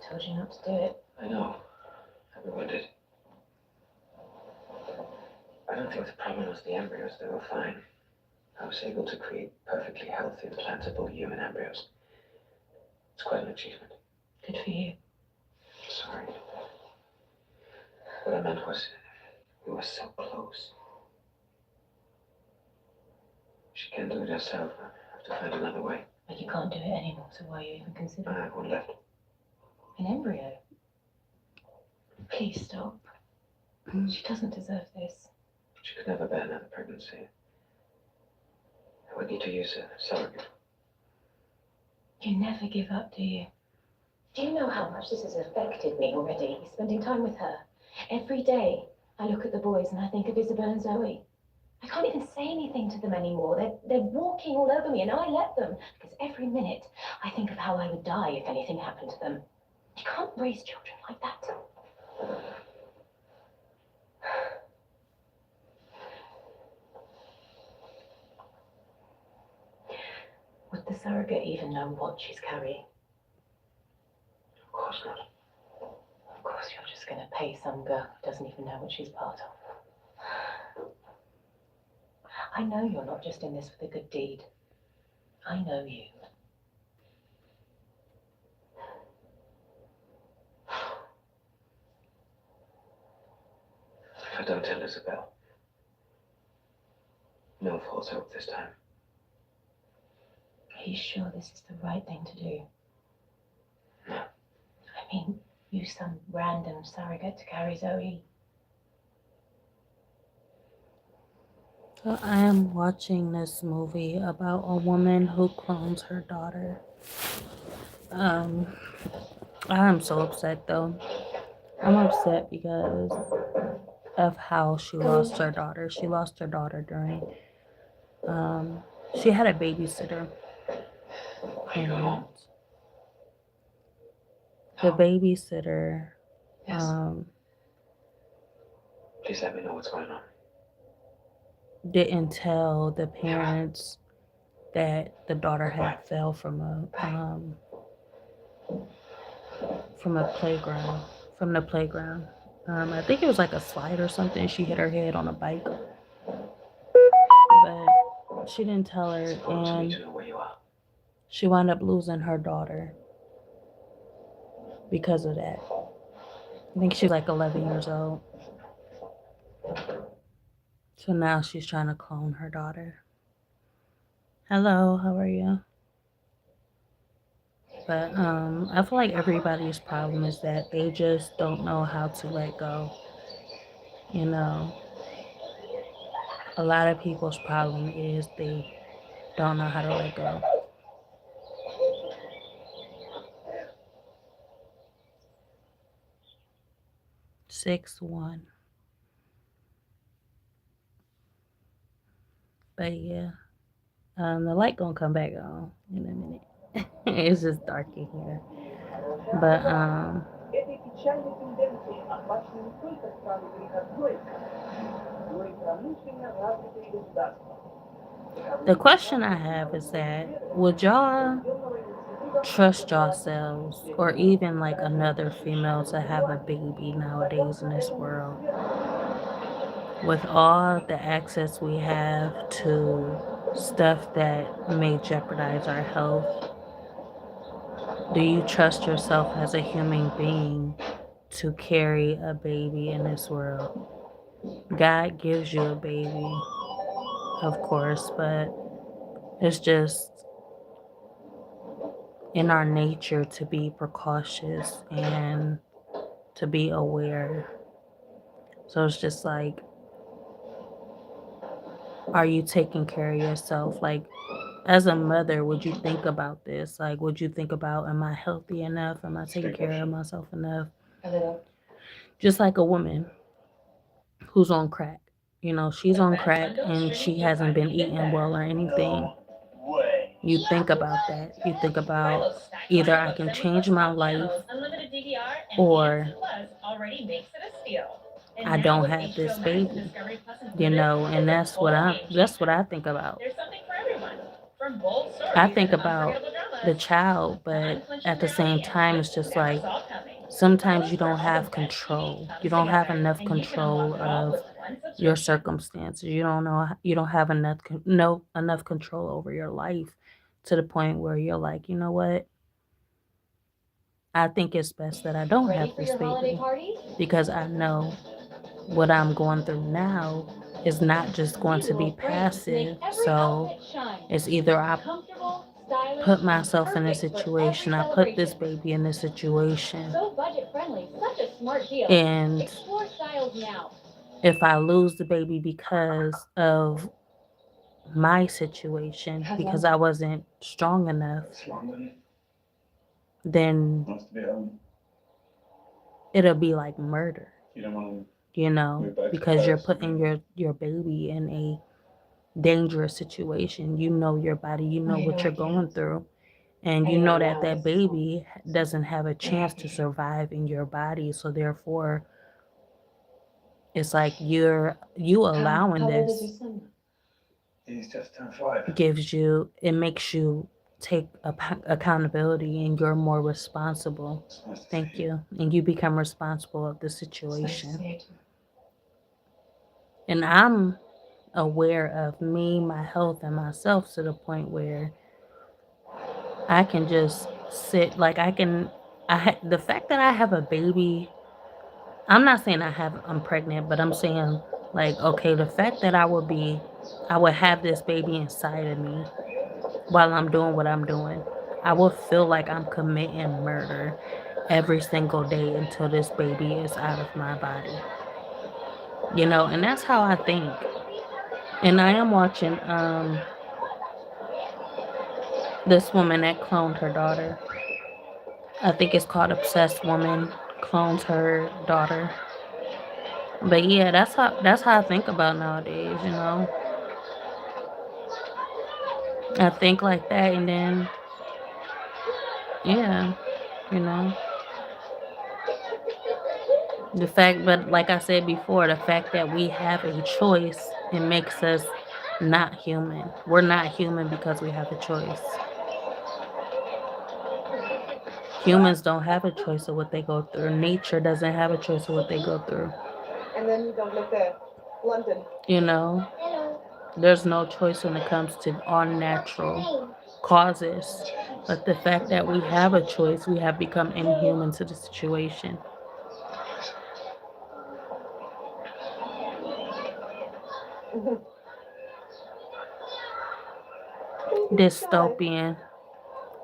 told you not to do it. I know. Everyone did. I don't think the problem was the embryos. They were fine. I was able to create perfectly healthy, implantable human embryos. It's quite an achievement. Good for you. Sorry. What I meant was, we were so close. She can't do it herself. I have to find another way. But you can't do it anymore, so why are you even considering I have one left. an embryo? Please stop. She doesn't deserve this. She could never bear another pregnancy. I would need to use a surrogate. You never give up, do you? Do you know how much this has affected me already, spending time with her? Every day, I look at the boys and I think of Isabel and Zoe. I can't even say anything to them anymore. They're walking all over me, and I let them, because every minute I think of how I would die if anything happened to them. You can't raise children like that. Would the surrogate even know what she's carrying? Of course not. Of course, you're just going to pay some girl who doesn't even know what she's part of. I know you're not just in this for the good deed. I know you. If I don't tell Isabel, no false hope this time. Are you sure this is the right thing to do? No. I mean, use some random surrogate to carry Zoe. So I am watching this movie about a woman who clones her daughter. I'm so upset though. I'm upset because of how she lost her daughter. She lost her daughter during she had a babysitter. Are you going home? The babysitter Yes. Please let me know what's going on. didn't tell the parents that the daughter had fell from a playground. From the playground. I think it was like a slide or something. She hit her head on a bike. But she didn't tell her, It's important to me and to know where you are. she wound up losing her daughter because of that. I think she was like 11 years old. So now she's trying to clone her daughter. Hello, how are you? But I feel like everybody's problem is that they just don't know how to let go. You know, a lot of people's problem is they don't know how to let go. 6-1. But yeah, the light gonna come back on in a minute. It's just dark in here. But the question I have is that would y'all trust yourselves or even like another female to have a baby nowadays in this world? With all the access we have to stuff that may jeopardize our health, do you trust yourself as a human being to carry a baby in this world? God gives you a baby, of course, but it's just in our nature to be precautious and to be aware. So it's just like, are you taking care of yourself? Like, as a mother, would you think about this? Like, would you think about, am I healthy enough? Am I taking care of myself enough? A little. Just like a woman who's on crack. You know, she's on crack and she hasn't been eating well or anything. You think about that. You think about either I can change my life or I don't have this baby. You know, and that's what I think about. I think about the child, but at the same time it's just like sometimes you don't have control. You don't have enough control of your circumstances. You don't have enough control over your life to the point where you're like, you know what? I think it's best that I don't have this baby because I know what I'm going through now is not just going to be passive. So it's either I put myself in a situation, I put this baby in a situation, and if I lose the baby because of my situation, because I wasn't strong enough, then it'll be like murder, because you're putting your baby in a dangerous situation. You know your body, you know what you're going through, and you know that that baby doesn't have a chance to survive in your body. So therefore, it's like you allowing this makes you take accountability, and you're more responsible. Thank you. And you become responsible of the situation. And I'm aware of me, my health, and myself to the point where I can just sit, like the fact that I have a baby, I'm not saying I'm pregnant, but I'm saying, like, okay, the fact that I would have this baby inside of me while I'm doing what I'm doing, I will feel like I'm committing murder every single day until this baby is out of my body. And that's how I think. And I am watching this woman that cloned her daughter. I think it's called Obsessed Woman Clones Her Daughter. But yeah, that's how I think about nowadays. I think like that, and then yeah, you know. But like I said before, the fact that we have a choice, it makes us not human. We're not human because we have a choice. Humans don't have a choice of what they go through. Nature doesn't have a choice of what they go through. And then you don't look at London. There's no choice when it comes to unnatural causes. But the fact that we have a choice, we have become inhuman to the situation. Dystopian.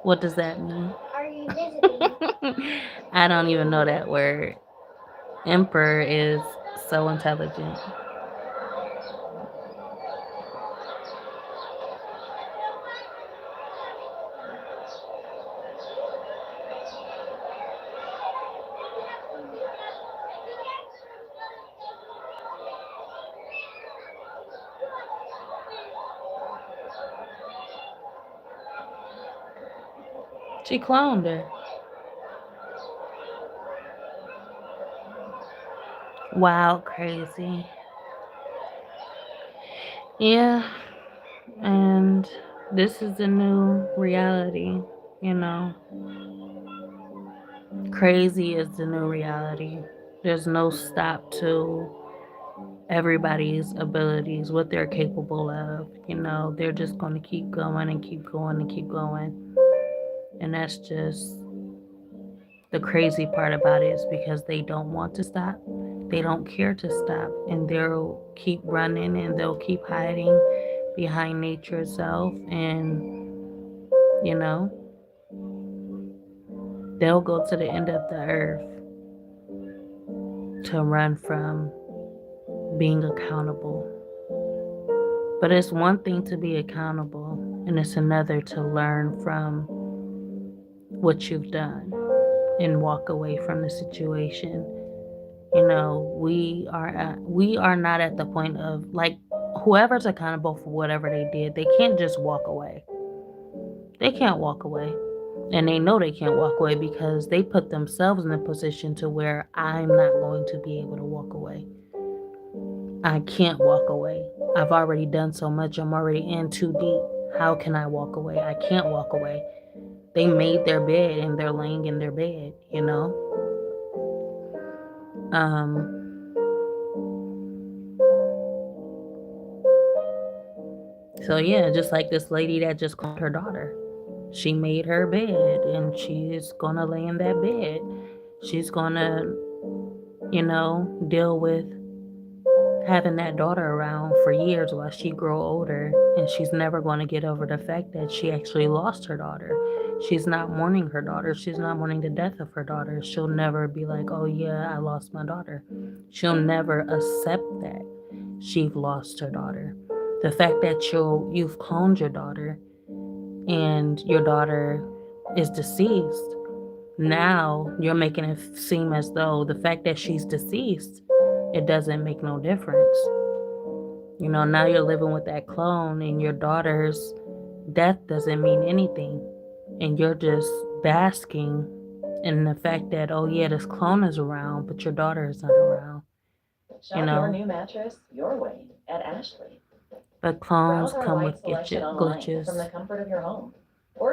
What does that mean? Are you visiting? I don't even know that word. Emperor is so intelligent. She cloned her. Wild, crazy. Yeah, and this is the new reality, you know. Crazy is the new reality. There's no stop to everybody's abilities, what they're capable of. They're just going to keep going and keep going and keep going. And that's just the crazy part about it, is because they don't want to stop. They don't care to stop. And they'll keep running, and they'll keep hiding behind nature itself. And, they'll go to the end of the earth to run from being accountable. But it's one thing to be accountable, and it's another to learn from what you've done and walk away from the situation. We are not at the point of, like, whoever's accountable for whatever they did, they can't just walk away. They can't walk away. And they know they can't walk away because they put themselves in a position to where I'm not going to be able to walk away. I can't walk away. I've already done so much. I'm already in too deep. How can I walk away? I can't walk away. They made their bed and they're laying in their bed. So yeah, just like this lady that just called her daughter. She made her bed and she's gonna lay in that bed. She's gonna, deal with having that daughter around for years while she grow older, and she's never going to get over the fact that she actually lost her daughter. She's not mourning her daughter. She's not mourning the death of her daughter. She'll never be like, oh yeah, I lost my daughter. She'll never accept that she's lost her daughter. The fact that you've cloned your daughter and your daughter is deceased, now you're making it seem as though the fact that she's deceased, it doesn't make no difference. Now you're living with that clone, and your daughter's death doesn't mean anything. And you're just basking in the fact that, oh yeah, this clone is around, but your daughter is not around. Shop your new mattress your way at Ashley. But clones come with glitches. From the comfort of your home.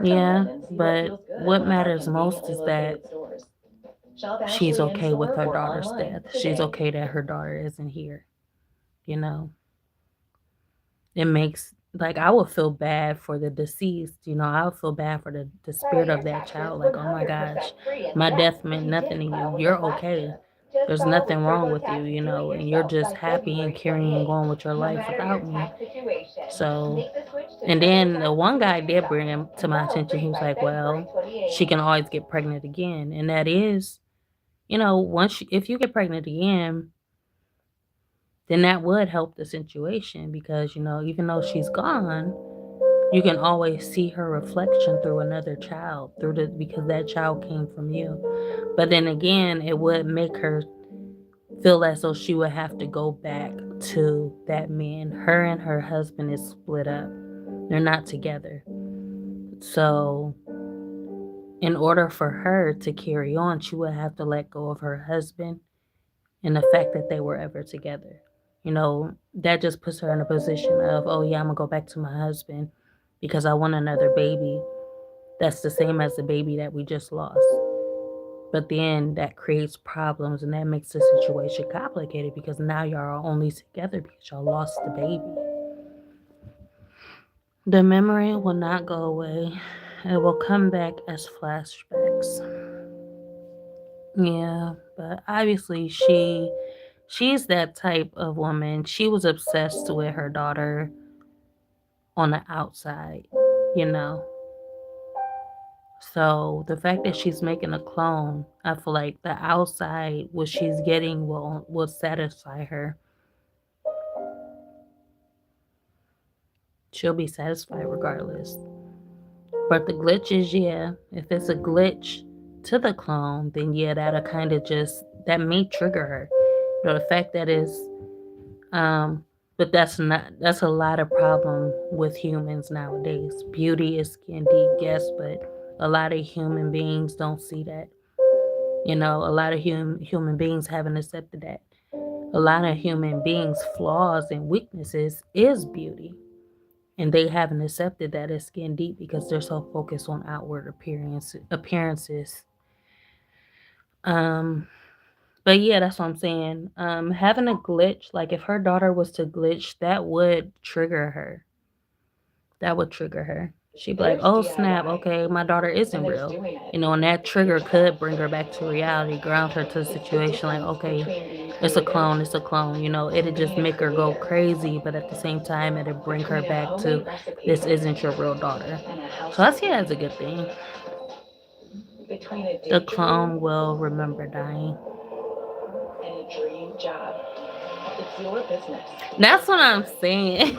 Yeah, but what matters most is that she's okay with her daughter's death. She's okay that her daughter isn't here. It makes, like, I would feel bad for the deceased. I would feel bad for the spirit of that child. Like, oh my gosh, my death meant nothing to you. You're okay. There's nothing wrong with you, and you're just happy and carrying on with your life without me. So, and then the one guy did bring him to my attention. He was like, well, she can always get pregnant again. And that is, if you get pregnant again, then that would help the situation because, even though she's gone, you can always see her reflection through another child, because that child came from you. But then again, it would make her feel as though she would have to go back to that man. Her and her husband is split up. They're not together. So in order for her to carry on, she would have to let go of her husband and the fact that they were ever together. That just puts her in a position of, oh yeah, I'm gonna go back to my husband because I want another baby. That's the same as the baby that we just lost. But then that creates problems and that makes the situation complicated because now y'all are only together because y'all lost the baby. The memory will not go away. It will come back as flashbacks. Yeah, but obviously she's that type of woman. She was obsessed with her daughter on the outside, you know. So the fact that she's making a clone, I feel like the outside, what she's getting will satisfy her. She'll be satisfied regardless. But the glitches, yeah, if it's a glitch to the clone, then yeah, that'll kind of that may trigger her. The fact that is, but that's a lot of problem with humans nowadays. Beauty is skin deep, yes, but a lot of human beings don't see that. A lot of human beings haven't accepted that. A lot of human beings' flaws and weaknesses is beauty. And they haven't accepted that as skin deep because they're so focused on outward appearances. But yeah, that's what I'm saying. Having a glitch, like if her daughter was to glitch, that would trigger her. She'd be like, oh snap, okay, my daughter isn't real. And that trigger could bring her back to reality, ground her to the situation like, okay, it's a clone. It'd just make her go crazy, but at the same time, it'd bring her back to, this isn't your real daughter. So I see that as a good thing. The clone will remember dying. And a dream job. It's your business. That's what I'm saying.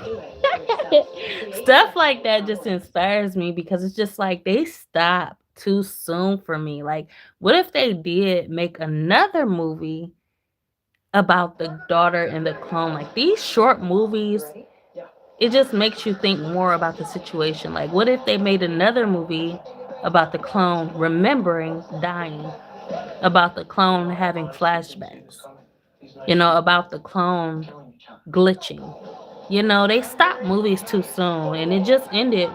Stuff like that just inspires me because it's just like they stop too soon for me. Like, what if they did make another movie about the daughter and the clone? Like, these short movies, it just makes you think more about the situation. Like, what if they made another movie about the clone remembering dying, about the clone having flashbacks, about the clone glitching? They stopped movies too soon, and it just ended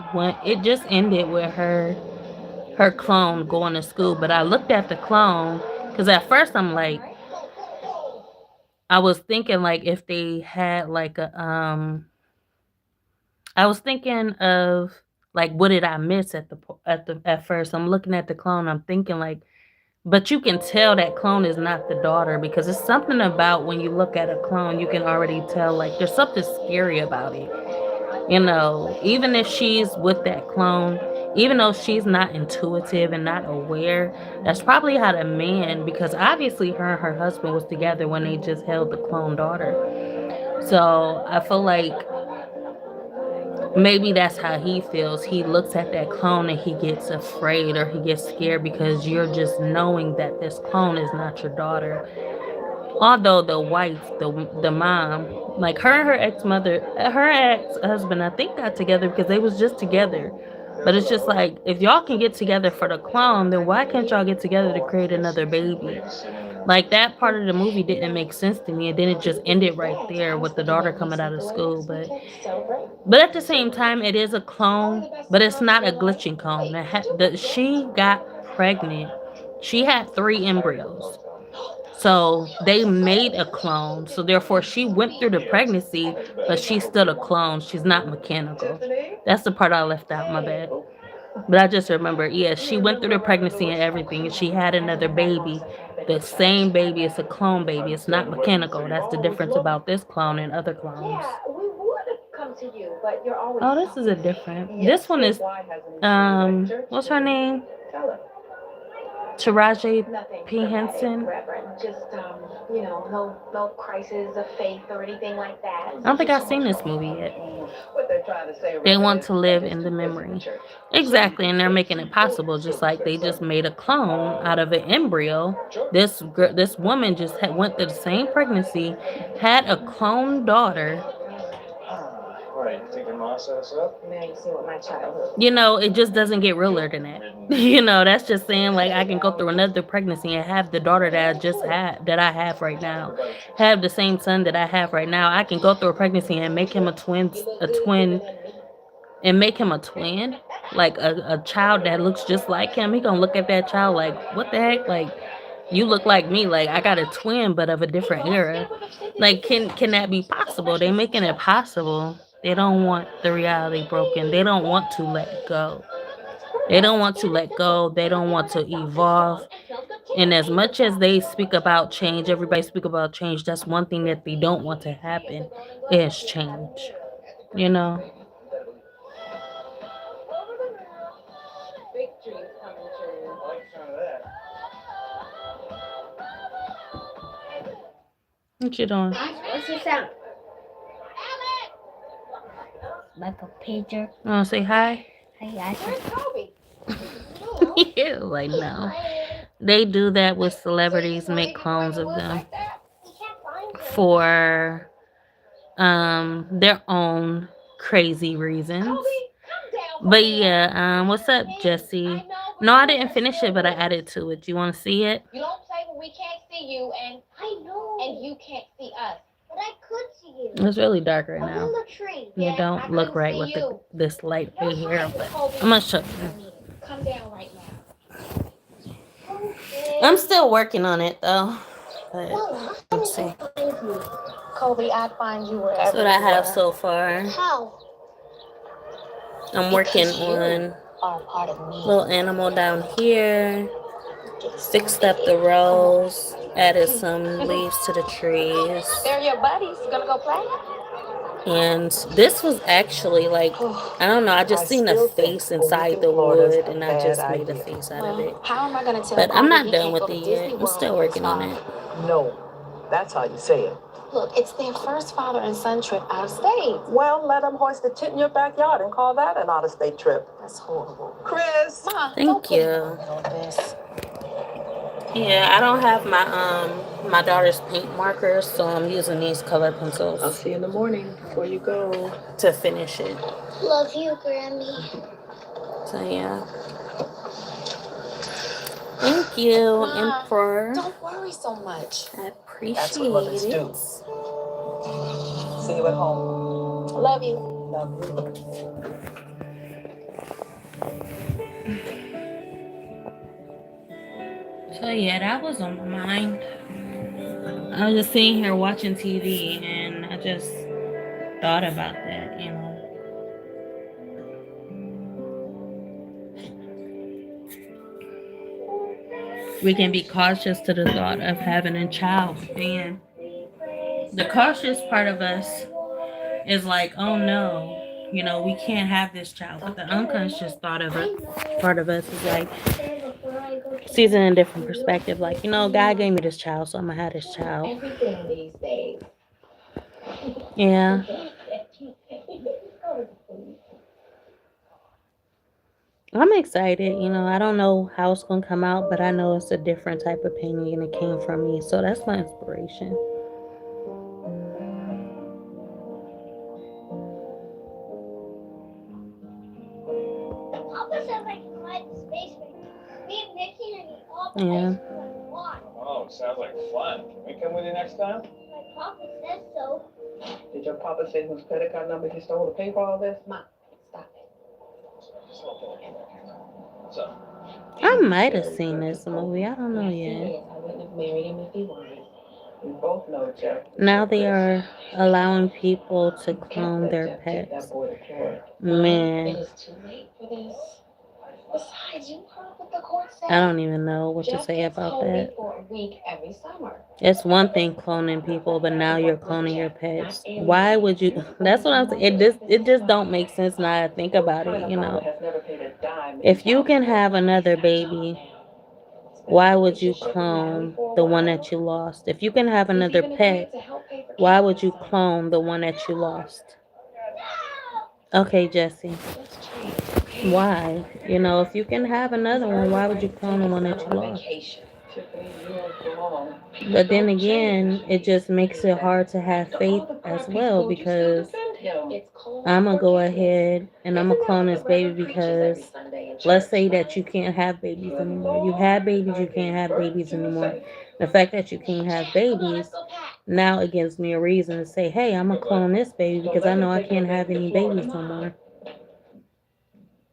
with her clone going to school. But I looked at the clone because at first I'm like, I was thinking like if they had like a I was thinking of like what did I miss at first. I'm looking at the clone. I'm thinking like, but you can tell that clone is not the daughter because it's something about when you look at a clone, you can already tell like there's something scary about it. You know, even if she's with that clone, even though she's not intuitive and not aware, that's probably how the man, because obviously her and her husband was together when they just held the clone daughter. So I feel like maybe that's how he feels. He looks at that clone and he gets afraid or he gets scared because you're just knowing that this clone is not your daughter. Although the wife, the mom, like her and her ex-mother, her ex-husband, I think got together because they was just together. But it's just like if y'all can get together for the clone, then why can't y'all get together to create another baby? Like that part of the movie didn't make sense to me, and then it just ended right there with the daughter coming out of school. But at the same time, it is a clone, but it's not a glitching clone. She got pregnant. She had 3 embryos. So they made a clone. So therefore, she went through the pregnancy, but she's still a clone. She's not mechanical. That's the part I left out. My bad. But I just remember, yeah, she went through the pregnancy and everything, and she had another baby. The same baby. It's a clone baby. It's not mechanical. That's the difference about this clone and other clones. Yeah, we would have come to you, but you're always. Oh, this is a different. This one is what's her name? Taraji P. Henson. Just no crisis of faith or anything like that. I don't think I've seen this movie yet. They want to live in the memory. Exactly, and they're making it possible, just like they just made a clone out of an embryo. This woman just went through the same pregnancy, had a clone daughter. Right, you think your mom set us up? Now you see what my childhood. You know, it just doesn't get realer than that. You know, that's just saying like I can go through another pregnancy and have the daughter that I have right now, have the same son that I have right now. I can go through a pregnancy and make him a twin, like a child that looks just like him. He gonna look at that child like, what the heck, like. You look like me, like I got a twin, but of a different era. Like, can that be possible? They making it possible. They don't want the reality broken. They don't want to let go. They don't want to let go. They don't want to evolve. And as much as they speak about change, everybody speak about change. That's one thing that they don't want to happen is change. You know. Big dreams coming true. I like the sound of that. What you doing? What's the sound? Like a pager. You wanna say hi? Hey, Asha. Kobe. Yeah, like no. They do that with celebrities, make clones of them for their own crazy reasons. But yeah, what's up, Jesse? No, I didn't finish it, but I added to it. You want to see it? You don't play when we can't see you, and I know. and you can't see us. But I could see you. It's really dark right I'm now. in the tree. You don't look right with this light right here, but I'm gonna show you. Come down right now. I'm still working on it though. But let's see. Kobe, I'd find you wherever. That's what I you have are. so far. How? I'm working on Are a part of me. little animal down here. Fixed up the rows. Added some leaves to the trees. They're your buddies. Gonna go play? And this was actually like, I don't know, I just seen a face inside the wood and I just made a face out of it. How am I gonna tell? But I'm Kobe not he done can't with go to it Disney yet. I'm World still with working his on it. father? No, that's how you say it. Look, it's their first father and son trip out of state. Well, let them hoist a tent in your backyard and call that an out-of-state trip. That's horrible. Chris! Ma, Thank don't put you. him in the middle of this. Yeah, I don't have my daughter's paint markers, so I'm using these color I'll pencils see you in the morning before you go. to finish it. Love you, Grammy. So yeah. Thank you, Ma, Emperor. Don't worry so much. I That's what mothers appreciate do. it. See you at home. Love you. Love you. So yeah, that was on my mind. I was just sitting here watching TV and I just thought about that, you know. We can be cautious to the thought of having a child. And the cautious part of us is like, oh no, you know, we can't have this child. But the unconscious thought of it, part of us is like, sees it in a different perspective. Like, you know, God gave me this child, so I'm gonna have this child. Everything these days. Yeah. I'm excited. You know, I don't know how it's gonna come out, but I know it's a different type of painting and it came from me. So that's my inspiration. Papa said I can hide in the basement. Me and Mickey and all the Yeah. ice cream and water. Oh, sounds like fun. Can we come with you next time? My papa says so. Did your papa say whose credit card number he stole to pay for all this? Mom, stop it. What's up? I might have seen this movie. I don't know Yes, he yet. is. I wouldn't have married him if he wasn't. We both know, Jeff. Now they are allowing people to clone their Take pets. that boy to court. It Man, is too late for this. Besides, you heard what the court said. I don't even know what to Jeff say gets about Kobe that. for a week every summer. It's one thing cloning people, but now you're cloning your pets. Why would you? That's what I'm saying. It just don't make sense now I think about it, you know. Has never paid a dime. If you can have another baby, why would you clone the one that you lost? If you can have another pet, why would you clone the one that you lost? Okay, Jesse. Why? You know, if you can have another one, why would you clone the one that you lost? But then again, it just makes it hard to have faith as well because I'm going to go ahead and I'm going to clone this baby because let's say that you can't have babies anymore. You had babies, you can't have babies anymore. The fact that you can't have babies, now it gives me a reason to say, hey, I'm going to clone this baby because I know I can't have any babies no more.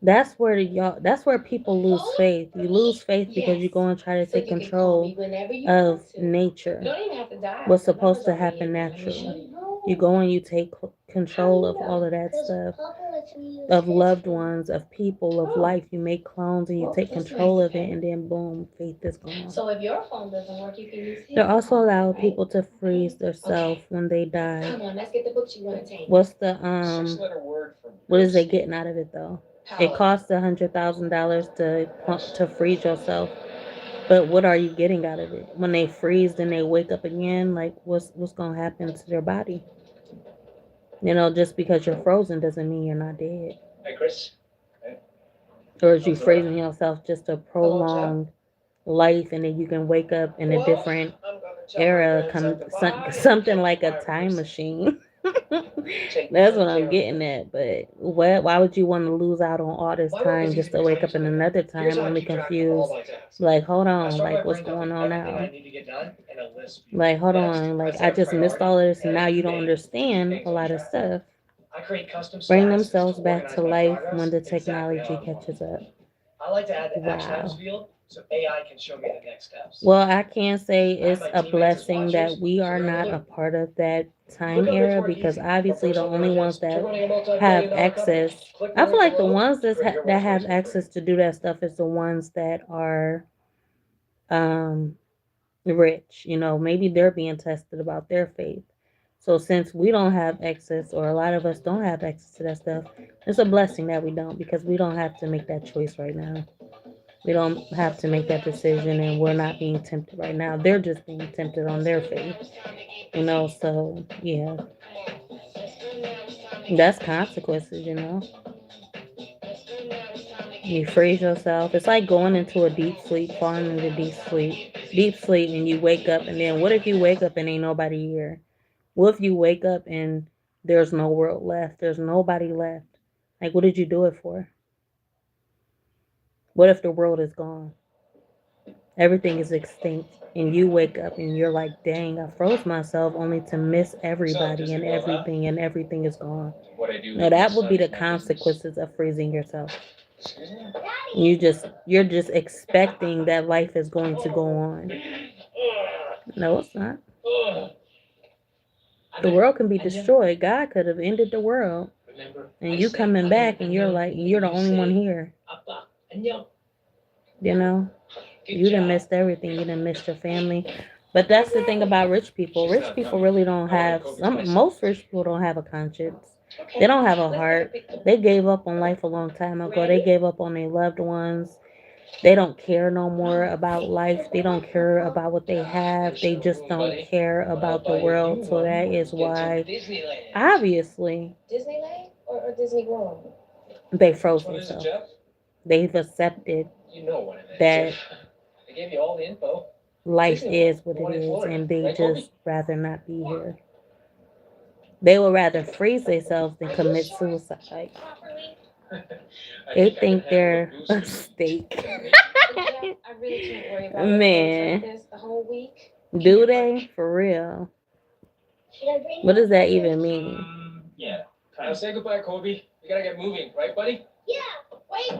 That's where people lose faith. You lose faith because you go and try to take control of nature. What's supposed to happen naturally. You go and you take control of all of that stuff. Of loved ones, of people, of life. You make clones and you take control of it and then boom, faith is gone. So if your phone doesn't work, you can use his. They're also allowing people to freeze themselves when they die. Come on, let's get the books you want to take. What's the Six-letter word for what is they getting out of it though? It costs $100,000 to freeze yourself, but what are you getting out of it? When they freeze, then they wake up again. Like what's gonna happen to their body? You know, just because you're frozen doesn't mean you're not dead. Hey, Chris. Hey. Or is you freezing yourself just to prolong life, and then you can wake up in a different era, something like a time machine. That's what I'm getting at. But why would you want to lose out on all this time just to wake up in another time only confused? Like, hold on, like what's going on now? Like, hold on, like I just missed all of this and now you don't understand a lot of stuff. Bring themselves back to life when the technology catches up. I like to add the action Wow. items field so AI can show me the next steps. Well, I can say it's a blessing that we are not a part of that time era because obviously the only ones that have access, I feel like the ones that have access to do that stuff is the ones that are rich. You know, maybe they're being tested about their faith. So since we don't have access, or a lot of us don't have access to that stuff, it's a blessing that we don't because we don't have to make that choice right now. We don't have to make that decision, and we're not being tempted right now. They're just being tempted on their faith, you know. So yeah, that's consequences, you know. You freeze yourself. It's like going into a deep sleep, falling into deep sleep, and you wake up, and then what if you wake up and ain't nobody here? What if you wake up and there's no world left? There's nobody left. Like, what did you do it for? What if the world is gone? Everything is extinct, and you wake up and you're like, dang, I froze myself only to miss everybody and everything is gone. Now that would be the consequences of freezing yourself. You're just expecting that life is going to go on. No, it's not. Ugh. The world can be destroyed. God could have ended the world. Remember, And you coming back and you're like, you're the only one here. Appa, 안녕. You know? Good You done job. missed everything. You done missed your family. But that's the thing about rich people. Rich people really don't have most rich people don't have a conscience. They don't have a heart. They gave up on life a long time ago. They gave up on their loved ones. They don't care no more about life. They don't care about what they have. They just don't care about the world. So that is why, Disneyland. obviously, Disneyland or Disney World? they froze What is it, themselves. Jeff? They've accepted You know what it is. that I gave you all the info. life Disney World, is what the it one in is, Florida. and they Right, just rather not be here. They would rather freeze themselves than commit suicide. They think they're a steak. I really can't worry about Man. like this the whole week. Do they? For real. Should I bring What you does that a even mean? Yeah. Now say goodbye, Kobe. We gotta get moving, right, buddy? Yeah, wait.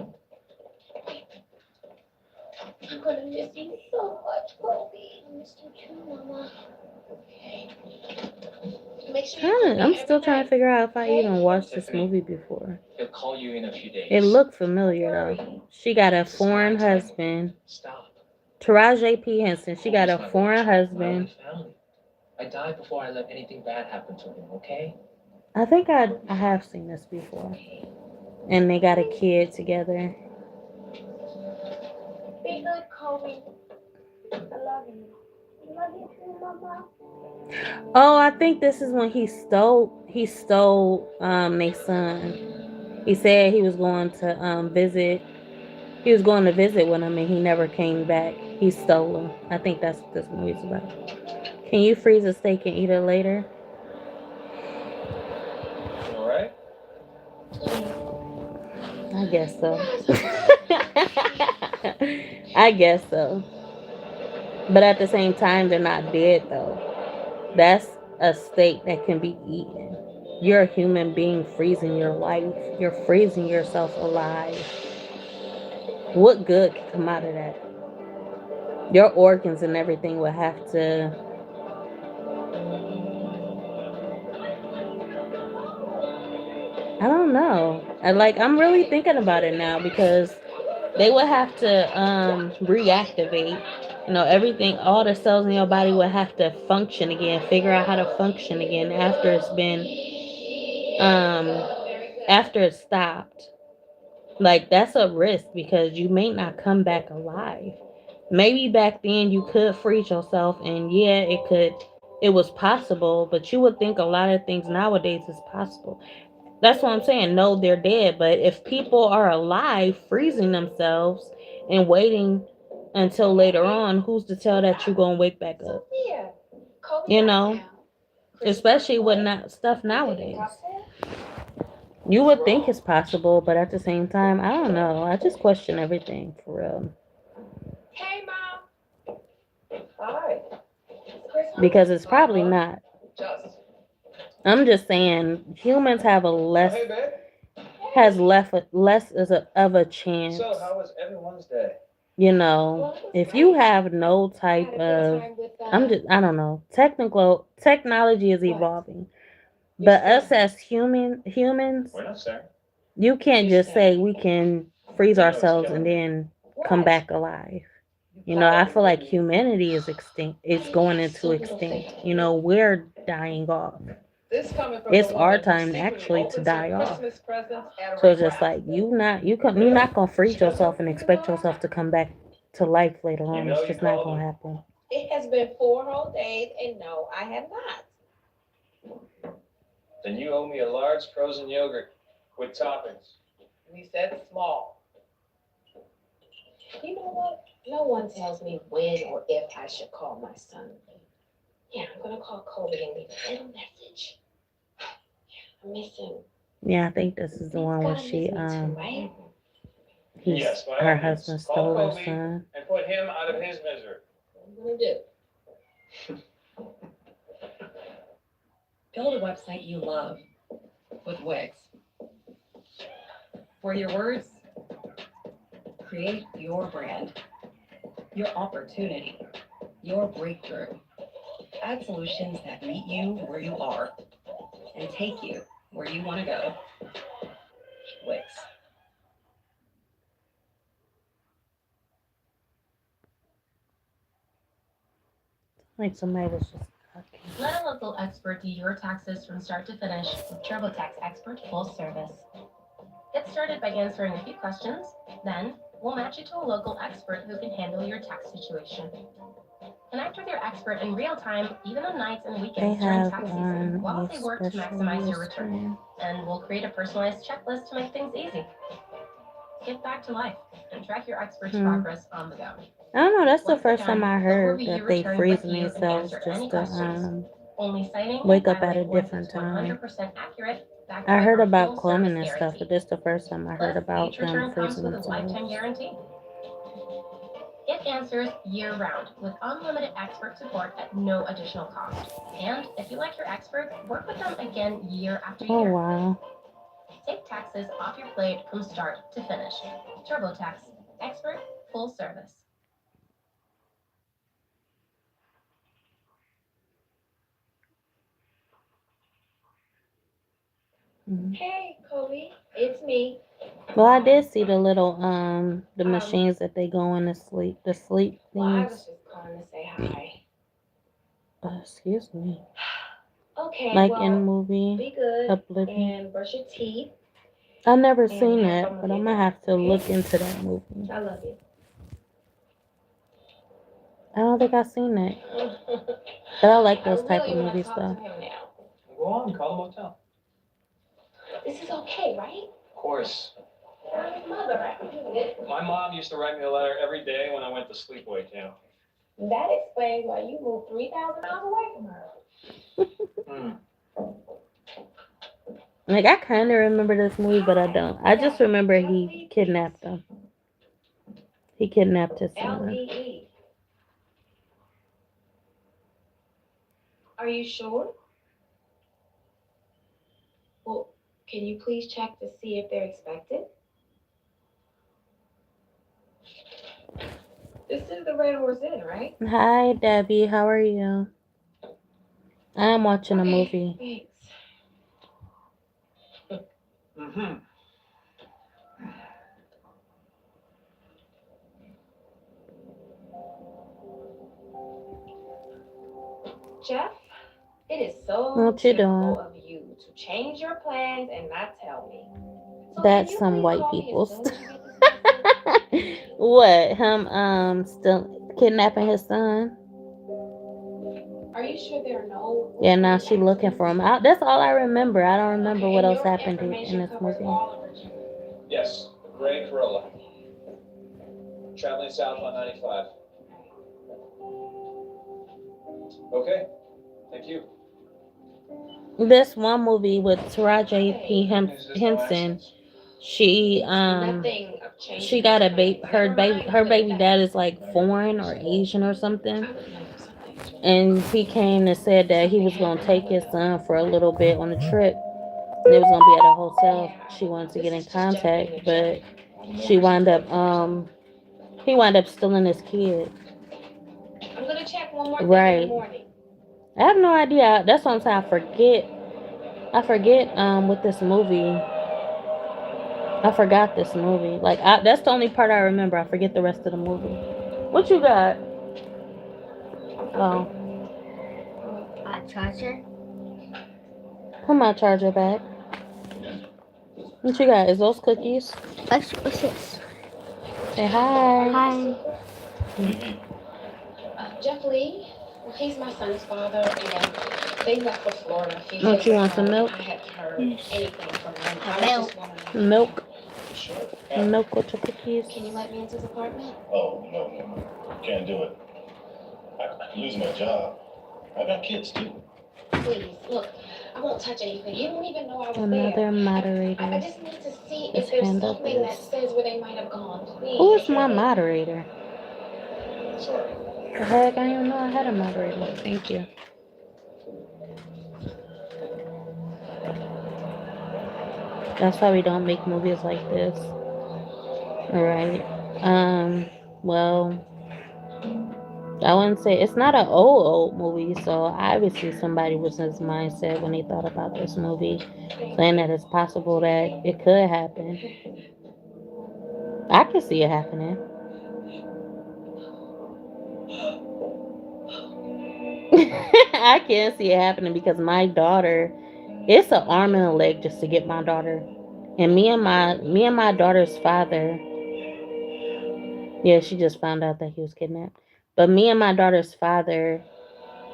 I'm gonna miss you so much, Kobe. I miss you too, Mama. Okay. Make sure you call me I'm every still trying to night. figure out if I even watched this movie before. He'll call you in a few days. It looked familiar though. She got a foreign husband. Stop. Taraji P. Henson. She got a foreign husband. Family. I died before I let anything bad happen to him, okay? I think I have seen this before. And they got a kid together. Be good, Kobe. I love you. I love you too, Mama. Oh, I think this is when he stole their son. He said he was going to visit with him and he never came back. He stole him. I think that's what this movie's about. Can you freeze a steak and eat it later? You alright? I guess so. I guess so. But at the same time, they're not dead though. That's a steak that can be eaten. You're a human being freezing your life. You're freezing yourself alive. What good can come out of that? Your organs and everything would have to. I don't know. I'm really thinking about it now because they would have to reactivate. You know, everything, all the cells in your body would have to function again, figure out how to function again um after it's stopped. Like that's a risk because you may not come back alive. Maybe back then you could freeze yourself and yeah, it was possible, but you would think a lot of things nowadays is possible. That's what I'm saying. No, they're dead. But if people are alive, freezing themselves and waiting until later on, who's to tell that you're gonna wake back up? Sophia, Kobe You got know, town. especially with not stuff nowadays. You would think it's possible, but at the same time, I don't know. I just question everything for real. Hey, Mom. Hi. Because it's probably not. Just. I'm just saying humans have a Oh, less hey, babe. has less of a chance. So, how was everyone's day? You know, if you have no type of I don't know. Technology is evolving. But us as humans, We're not staring. you can't just say we can freeze ourselves and then come back alive. You know, I feel like humanity is extinct. It's going into extinct. You know, we're dying off. It's our time actually to die off. So it's just like you're not gonna freeze yourself and expect yourself to come back to life later on. It's just not gonna happen. It has been 4 whole days, and no, I have not. Then you owe me a large frozen yogurt with toppings. We said small. You know what? No one tells me when or if I should call my son. Yeah, I'm gonna call Kobe and leave a little message. Yeah, I miss him. Yeah, I think this is the one where she right? Yes, by all her means. husband Call stole her Kobe son. and put him out of his misery. What I'm gonna do? Build a website you love with Wix. For your words, create your brand, your opportunity, your breakthrough. Add solutions that meet you where you are and take you where you want to go. Wix. Like somebody was just talking. Let a local expert do your taxes from start to finish with TurboTax Expert Full Service. Get started by answering a few questions, then we'll match you to a local expert who can handle your tax situation. Connect with your expert in real time, even on nights and They weekends during have tax season, while on they a work to special maximize your return. listing. And we'll create a personalized checklist to make things easy. Get back to life and track your expert's progress on the go. I don't know. That's the Once they're first time done, I they'll heard review that your they return freeze with you and themselves answer just any to questions. Only citing wake and up at a filing once different it's time. 100% accurate, backed I by heard our about full service cloning and stuff, guarantee. but this is the first time I heard Plus, about each them return comes freezing with a lifetime themselves. guarantee. Get answers year-round with unlimited expert support at no additional cost. And if you like your expert, work with them again year after Oh year. wow. Take taxes off your plate from start to finish. TurboTax, expert, full service. Hey, Kobe, it's me. Well, I did see the little the machines that they go in to sleep, the sleep Well, I was things. just calling to say hi. Excuse me. Okay, Like in the well, movie be good Oblivion. and brush your teeth I've never and seen have it, fun but with I'm your gonna dad, have to okay? look into that movie. I love you. I don't think I've seen it, but I like I those type of really want to movies talk though. to him now. Go on, call the motel. This is okay, right? Of course. I'm his mother, I can do it. My mom used to write me a letter every day when I went to sleepaway camp. That explains why you moved 3,000 miles away from her. Like I kind of remember this movie, but I don't. I just remember he kidnapped them. He kidnapped his son. LEE. Are you sure? Well, can you please check to see if they're expected? This is the Red Horse Inn, right? Hi, Debbie. How are you? I'm watching a movie. Thanks. Mm-hmm. Jeff, it is so What you typical doing? of you to change your plans and not tell me. So That's can you some please white call me as people soon stuff. as you get this message? What? Him still kidnapping his son? Are you sure there are no? Yeah, now she looking for him. That's all I remember. I don't remember Okay, what and else your happened in information this covers movie. all of Virginia. Yes, gray Corolla. Traveling south on 95. Okay, thank you. This one movie with Taraji P. Is this no Henson. accidents? She Nothing of change. she got a baby. Her Never baby. mind, Her put it baby back. dad is like foreign or Asian or something. I would like something. And he came and said that he was gonna take his son for a little bit on a trip. They was gonna be at a hotel. She wanted to get in contact, but she wound up he wound up stealing his kid. I'm gonna check one more thing in Right. the morning. I have no idea. That's what I'm saying. I forget with this movie. I forgot this movie. Like that's the only part I remember. I forget the rest of the movie. What you got? Oh, A charger? put my charger back. What you got? Is those cookies? What's this? Say hi. Hi. Jeff Lee, well, he's my son's father, and they left for Florida a few Don't days you ago. want some milk? I hadn't heard anything from them. I Milk. just want to Milk. Sure. Milk with your cookies. Can you let me into his apartment? Oh, no. Can't do it. I could lose my job. I got kids, too. Please, look, I won't touch anything. You don't even know I was Another there. I moderator just need to see is if there's handled something that this. says where they might have gone. Please. Who is my moderator? Sorry. The heck, I didn't even know I had a moderator. Thank you. That's why we don't make movies like this. Alright. Well, I wouldn't say it's not an old movie, so obviously somebody was in his mindset when they thought about this movie, saying that it's possible that it could happen. I can see it happening. I can see it happening because my daughter, it's an arm and a leg just to get my daughter, and me and my daughter's father. Yeah, she just found out that he was kidnapped. But me and my daughter's father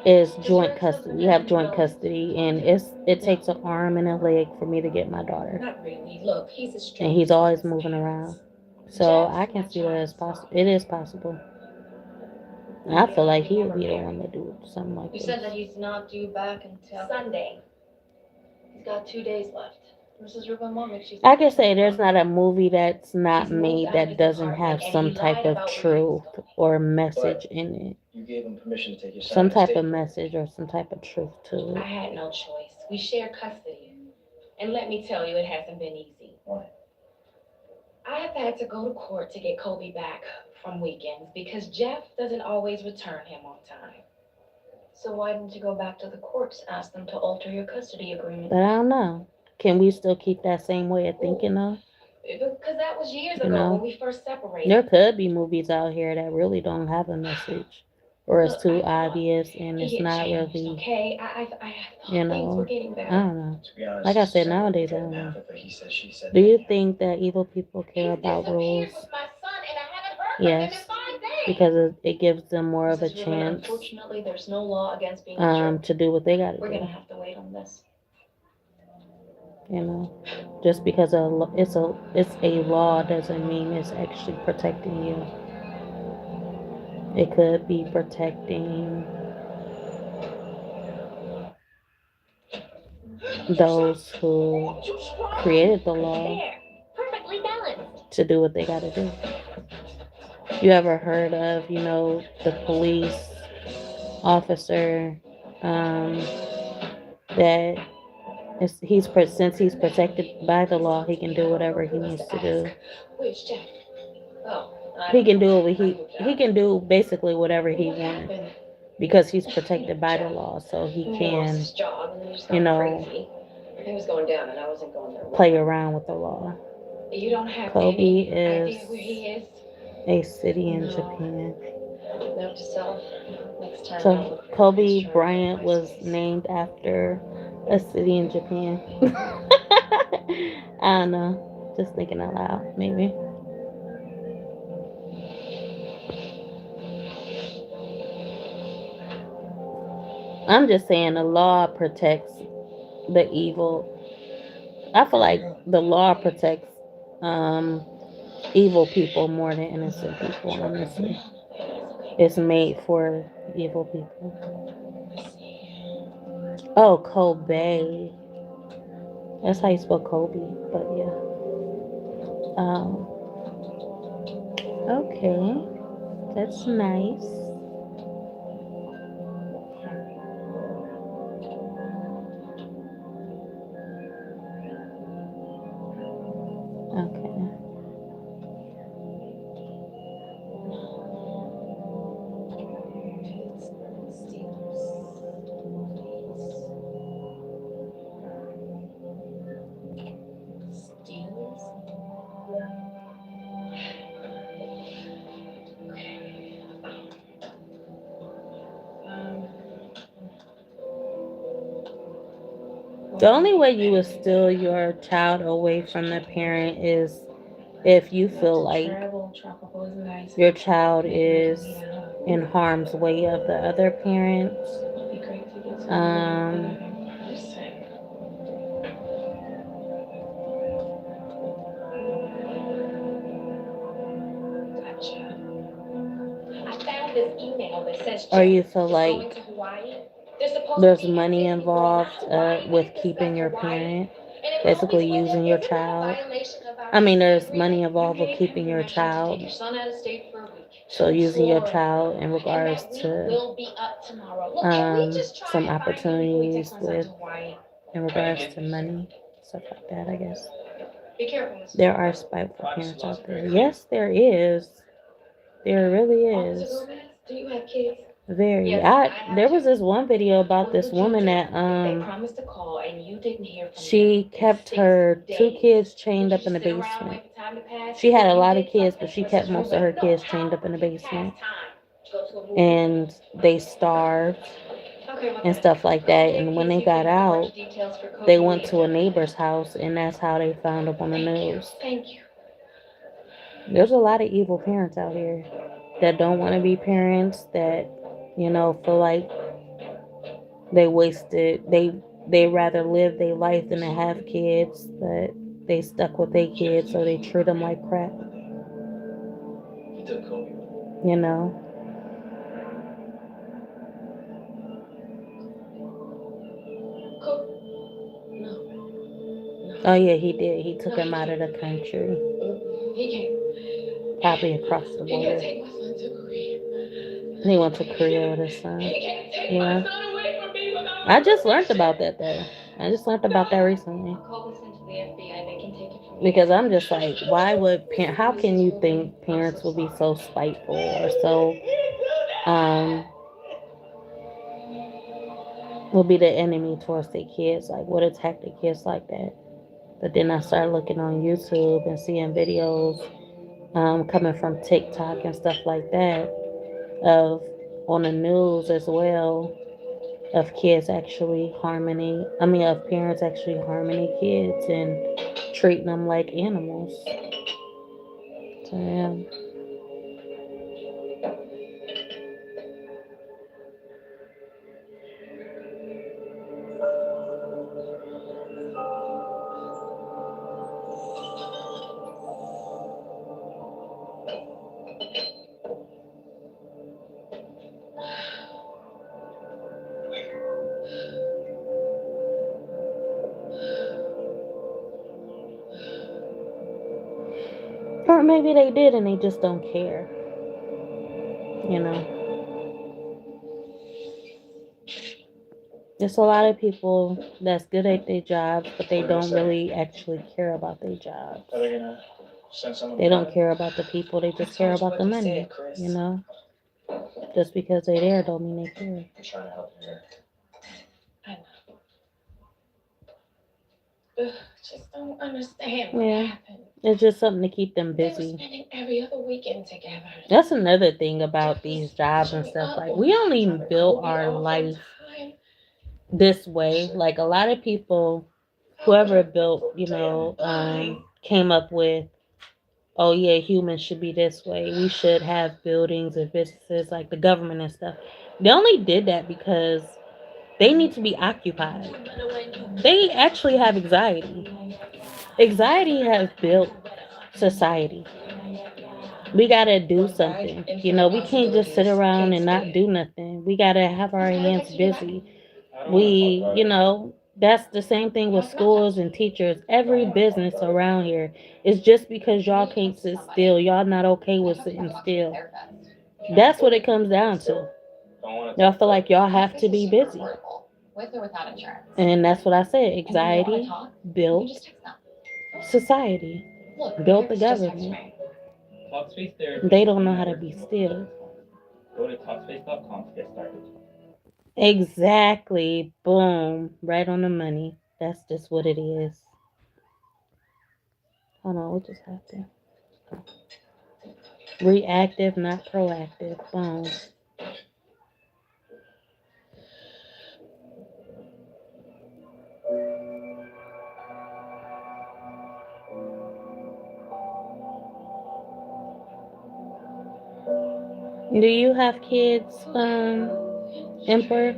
is joint custody. We have joint custody, and it takes an arm and a leg for me to get my daughter, Not really. Look, he's a and stranger. he's always moving around. So I can see that it's possible. It is possible. I feel like he would be the one to do something like You this. said that he's not due back until Sunday. he's got 2 days left. Mrs. Rubenmovic, she's. I can say there's not a movie that's not made that doesn't have some type of truth or message in it. You gave him permission to take your son Some out of type state of for it. message or some type of truth to I it. had no choice. We share custody. And let me tell you, it hasn't been easy. Why? I have had to go to court to get Kobe back from weekends because Jeff doesn't always return him on time. So why didn't you go back to the courts, ask them to alter your custody agreement? But I don't know. Can we still keep that same way of thinking though? Because that was years You ago know, when we first separated. there could be movies out here that really don't have a message, or it's Look, too I thought obvious and he it's had not changed, really, okay? I thought you things were know, getting I better. don't know. To be honest, Like I said, sorry, nowadays I getting don't know. half of the he said, she said Do you thing. think that evil people He's care about disappeared rules? with my son, and I haven't heard from him in Yes, 5 days. because it gives them more of a Mrs. Rubin, chance unfortunately, there's no law against being a jerk. to do what they got to We're gonna do. have to wait on this. You know, just because it's a law doesn't mean it's actually protecting you. It could be protecting those who created the law There, perfectly balanced. to do what they got to do. You ever heard of, the police officer that since he's protected by the law, he can do whatever he needs to do. Where's Jeff? Oh, He can do what he can do basically whatever he What wants happened? because he's protected by the law, so he He can, lost his job and then he just you got know, crazy. He was going down and I wasn't going there. play around with the law. You don't have Kobe any is idea where he is? a city in No. Japan. Note to self, next time don't So look for Kobe a picture Bryant of was MySpace. named after a city in Japan. I don't know. Just thinking out loud, maybe. I'm just saying the law protects the evil. I feel like the law protects um, evil people more than innocent people, honestly. It's made for evil people. Oh, Kobe. That's how you spell Kobe, but yeah. Okay. That's nice. Okay. The only way you would steal your child away from the parent is if you feel like your child is in harm's way of the other parent. Um, Gotcha. I found this email that says or Jeff you feel is like going to Hawaii. They're supposed there's to be money at Disney World, involved not Hawaii. with Please keeping discuss your Hawaii. parent, And if basically Kobe's with using him, your isn't that a child. violation of our I mean, there's agreement? money You involved with gave him keeping your permission to take child. your son out of state for a week. So using your Forever. child in And regards that week to will be up tomorrow. Look, can we just try some and find him before he opportunities takes my son with to Hawaii? in regards to money, stuff like that, I guess. Be careful, Mrs. There Rubin. are spiteful parents out there. Yes, there is. There really Officer is. Gomez, Do you have kids? Very. Yes, I I have there was two. this one video about What this would you woman do that if they promised to call and you didn't hear from them she in kept 6 her 2 days? kids Would chained you up in just the sit around and basement. wait for time to pass She had until a you lot of did kids, but something? she Or kept did you most of her wait? No, kids chained how up in the would you pass basement. time to go to a movie? And they starved Okay, well and then, stuff like call that. the And when APs they so you got can get a bunch out, of details for they Kobe went Lee to a and Jeffrey. neighbor's house, and that's how they found up on the Thank you. news. Thank you. There's a lot of evil parents out here that don't want to be parents, that, feel like they wasted, they rather live their life than to have kids, but they stuck with their kids, so they treat them like crap, He took Kobe. you know. Kobe? No. Oh yeah, he did. He took him out of the country, He can't. probably across the He can't border. take my son to Korea. He went to Korea with his son. He can't take Yeah. my son away from me without I my just learned permission. about that though. I just learned about that recently. I'll call this into the FBI. They can take it from Because here. I'm just like, why would how can you think parents will be so spiteful or so will be the enemy towards their kids? Like, would attack their kids like that? But then I started looking on YouTube and seeing videos coming from TikTok and stuff like that, of on the news as well, of kids actually harming, of parents actually harming their kids and treating them like animals. So yeah. Or maybe they did and they just don't care. You know. There's a lot of people that's good at their jobs, but they don't really actually care about their jobs. Are they gonna send someone? They don't care about the people, they just care about the money. You know? Just because they're there don't mean they care. I'm trying to help you here. I know. Just don't understand what Yeah. happened. It's just something to keep them They were busy. spending every other weekend together. That's another thing about these jobs and stuff. Like, we only build our life this way. Like, a lot of people, whoever built, came up with, oh yeah, humans should be this way. We should have buildings and businesses, like the government and stuff. They only did that because they need to be occupied. They actually have anxiety. Anxiety has built society. We gotta do something. We can't just sit around and not do nothing. We gotta have our hands busy. That's the same thing with schools and teachers. Every business around here is just because y'all can't sit still. Y'all not okay with sitting still. That's what it comes down to. Y'all feel like y'all have to be busy. With or without insurance. And that's what I said. Anxiety built society, built the government. They don't know how to be still. Go to Talkspace.com to get started. Exactly. Boom. Right on the money. That's just what it is. Hold on, what just happened? Reactive, not proactive. Boom. Do you have kids, Emperor?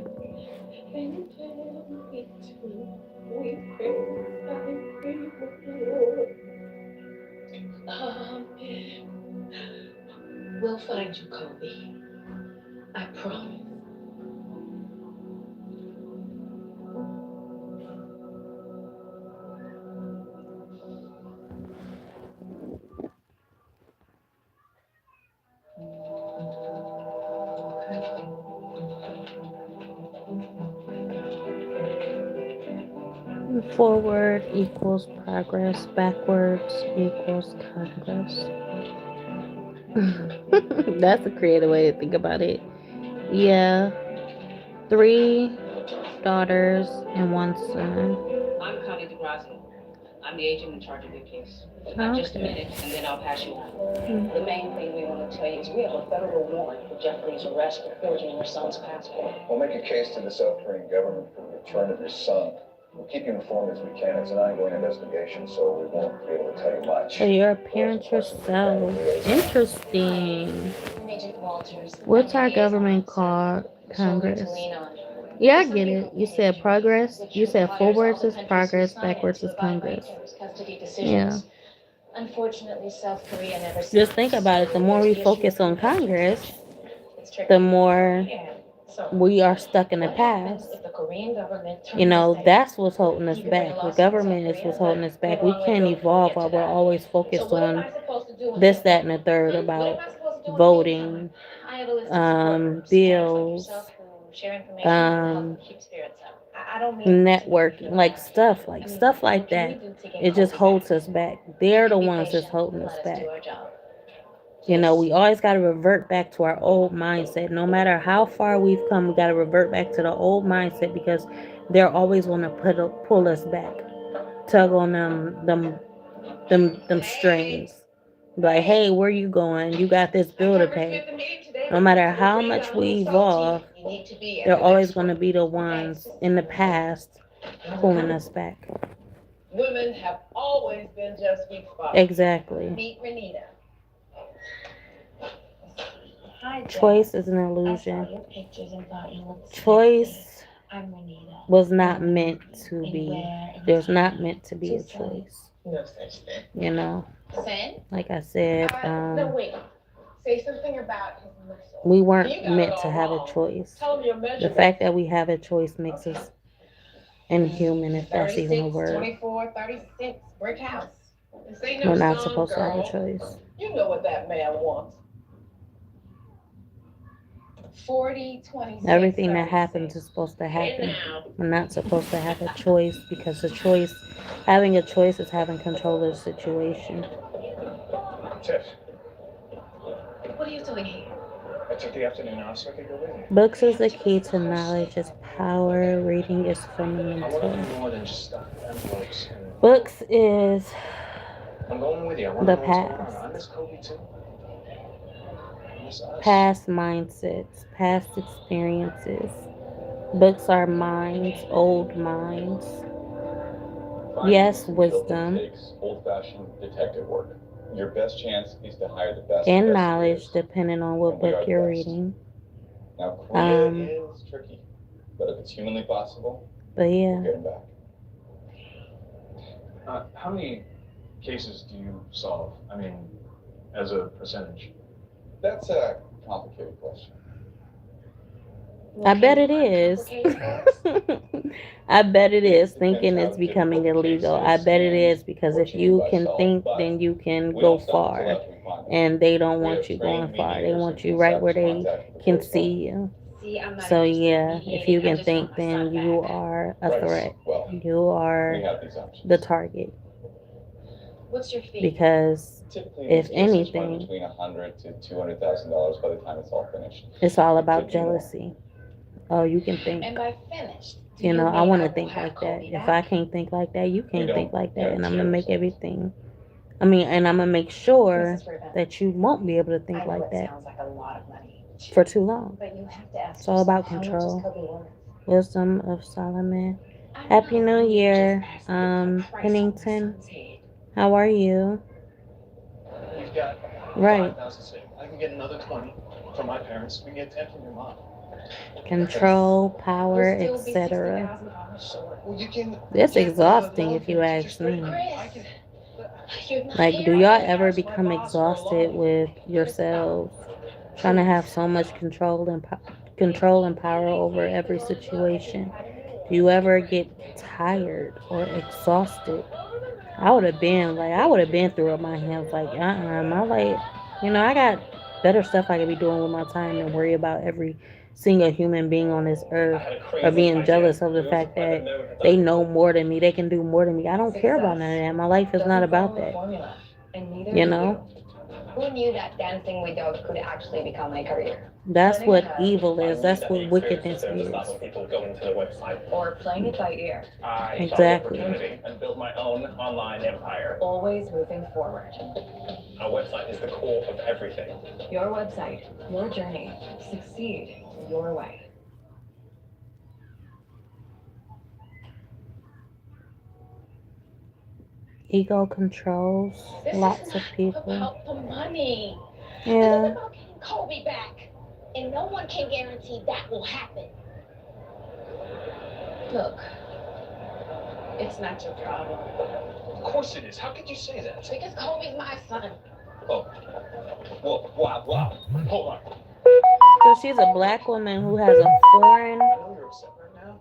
We'll find you, Kobe. I promise. Forward equals progress. Backwards equals congress. That's a creative way to think about it. Yeah, three daughters and one son. I'm Connie DeGrazia. I'm the agent in charge of your case. Just a Okay. minute, and then I'll pass you on. Hmm. The main thing we want to tell you is we have a federal warrant for Jeffrey's arrest for forging your son's passport. We'll make a case to the South Korean government for the return of your son. We'll keep you informed as we can. It's an ongoing investigation, so we won't be able to tell you much. So you're a parent yourself. Interesting. Agent Walters. What's I'm our a liaison government officer. called? Shoulder to Congress. lean on. Yeah, I There's some get people it. You paying said attention. progress. The You truth said hires all forwards the is countries who progress, sign it backwards to is abide by Congress. each other's custody Yeah. decisions. Unfortunately, South Korea never Just think signs. about it. The more we There's the issue focus of on Congress, It's tricky. the more Yeah. So, we are stuck in the what happens past. if the Korean government You turns know, us in? that's what's holding us You can bring a back. The lawsuit in South government is Korea, what's holding but us we have back. a We long way to can't go before we evolve get while to we're that. always So focused what am on I supposed to do in this, the that, and the meantime? third What am about I supposed to do in the voting, meantime? I have a list of supporters, parents like bills, yourself who share information to help um, keep spirits up. I don't mean to make you networking, feel like bad. stuff, I like mean, stuff like what can we that. do to get It just Kobe holds back? us back. They're the Be ones that's patient holding and us let us back. do our job. You know, Please. we always got to revert back to our old mindset. No matter how far we've come, we got to revert back to the old mindset because they're always going to pull us back, tug on them strings. Like, hey, where you going? You got this bill to pay. No matter how much we evolve, they're always going to be the ones in the past pulling us back. Women have always been just weak spots. Exactly. Meet Renita. Hi, Jack. Choice is an I saw illusion. your pictures and thought you looked sexy. Choice I'm Renita. was not meant to be. Anywhere, There's anytime. not meant to be a Just say choice. No such thing. You know, Sen? like I said, No, wait. Say something about his muscle. we You weren't got it meant all to have a wrong. choice. Tell him your The measurements. fact that we have a choice makes us inhuman, if that's even a 36, word. 24, 36. Brick house. This ain't no We're not song, supposed to have a girl. choice. You know what that man wants. 40, 26, Everything that 36. happens is supposed to Hey happen. now. We're not supposed to have a choice because having a choice is having control of the situation. Tiff, What are you doing here? I took the afternoon off so I could go with you. Books is the key to knowledge, is power. Reading is I want to fundamental. do more than just stuff envelopes. Books is I'm going with you. I want the to know what's going on. past. I miss Kobe too. I miss us. Past mindsets, past experiences. Books are minds, old minds. Yes, wisdom takes old-fashioned detective work. Your best chance is to hire the best and investigators. knowledge, depending on what And we are book the you're best. reading. Now, Korea is tricky, but if it's humanly possible, But we'll yeah, get him back. How many cases do you solve? I mean, as a percentage? That's a complicated question. I bet it is. I bet it is. Thinking Depends is how becoming difficult the illegal. case I is bet it and is because what if you mean you by can solve, think, but then you can we go don't stop far. until after we find them. And they don't We want have you trained going far. They mediators want and you right where establish they contact with the can first see one. you. See, I'm not So interested in yeah, if mediating. you I can just think, want my then son you back. are a Right. threat. Well, You we are have these options. the target. What's your fee? Because Typically, if these cases run anything, between $100,000 to $200,000 by the time it's all finished. it's all about Could be more. jealousy. Oh, you can think. And by finished, do You know, I mean want I to will think have like that. Kobe If I back? can't think like that, you can't don't think like that. And I'm guarantee going to make ourselves. everything. And I'm going to make sure Mrs. Rubin, that you won't be able to I think know like it that sounds like a lot of money, for too long. but you have to ask It's all about yourself, how much is control. Kobe worth? Wisdom of Solomon. I Happy know, New I'm Year, just asking to put a price on Pennington. my son's head. How are you? You've got Right. 5,000 saved. I can get another 20 from my parents. We can get 10 from your mom. Control, power, You'll still be etc. $60,000 short. Well, you can. It's get, exhausting loan if you payments ask straight. me. I can. You're not Like, do here. y'all I ever asked my become boss for a exhausted loan. with yourselves, trying to have so much control and power over every situation? Do you ever get tired or exhausted? I would have been through it my hands like, my like, I got better stuff I could be doing with my time than worry about every single human being on this earth or being jealous of the fact that they know more than me, they can do more than me. I don't care about none of that. My life is not about that, And neither you do know? Who knew that dancing with dogs could actually become my career? That's Learning what how, evil I is. knew That's that what the experience wickedness was there to is. stop when people go into the website. or playing it by ear. I saw the Exactly. opportunity and built my own online empire. Always moving forward. Our website is the core of everything. Your website, your journey. Succeed your way. Ego controls This lots is of not people. about the money. This is Yeah. about getting Kobe back. And no one can guarantee that will happen. Look, it's not your problem. Of course it is. How could you say that? Because Kobe's my son. Oh. Whoa, wow. Hold on. So she's a black woman who has a foreign I know you're upset right now,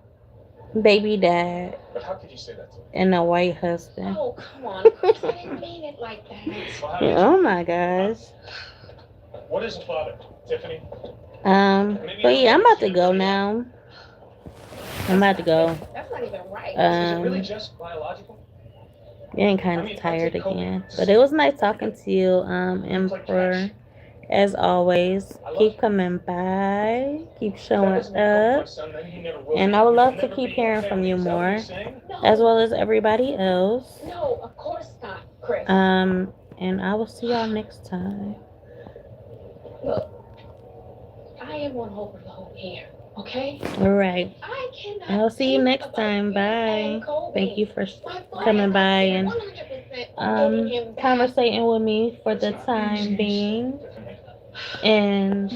baby dad but how could you say that to me? and a white husband. Oh, come on, Chris. I didn't mean it like that. Well, how did you? Oh my gosh. What is a father, Tiffany? But yeah, I'm about to go now. I'm about to go. That's not even right. Is it really Um, just biological? getting kind of tired again. But it was nice talking to you, Emperor. As always, keep coming by, keep showing up, and I would love to keep hearing from you more, as well as everybody else. No, of course not, Chris. And I will see y'all next time. Look, I am one hope of the hope here, okay? All right. I cannot. I'll see you think next about time. Chris Bye. and Kobe. Thank you for My coming focus by is and 100% on getting him back. conversating with me for the time being. And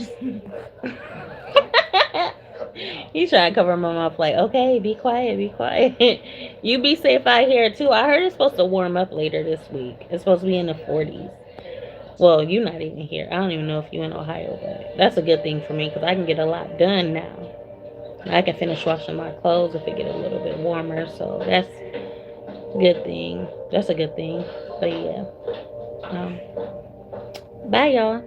he's trying to cover my mouth like, okay, be quiet, be quiet. You be safe out here too. I heard it's supposed to warm up later this week. It's supposed to be in the 40s. Well, you're not even here. I don't even know if you're in Ohio, but that's a good thing for me because I can get a lot done now. I can finish washing my clothes if it get a little bit warmer, so that's a good thing. That's a good thing. But yeah. Bye y'all.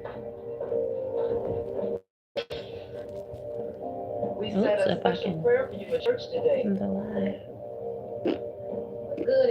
Oops, if I can. The live.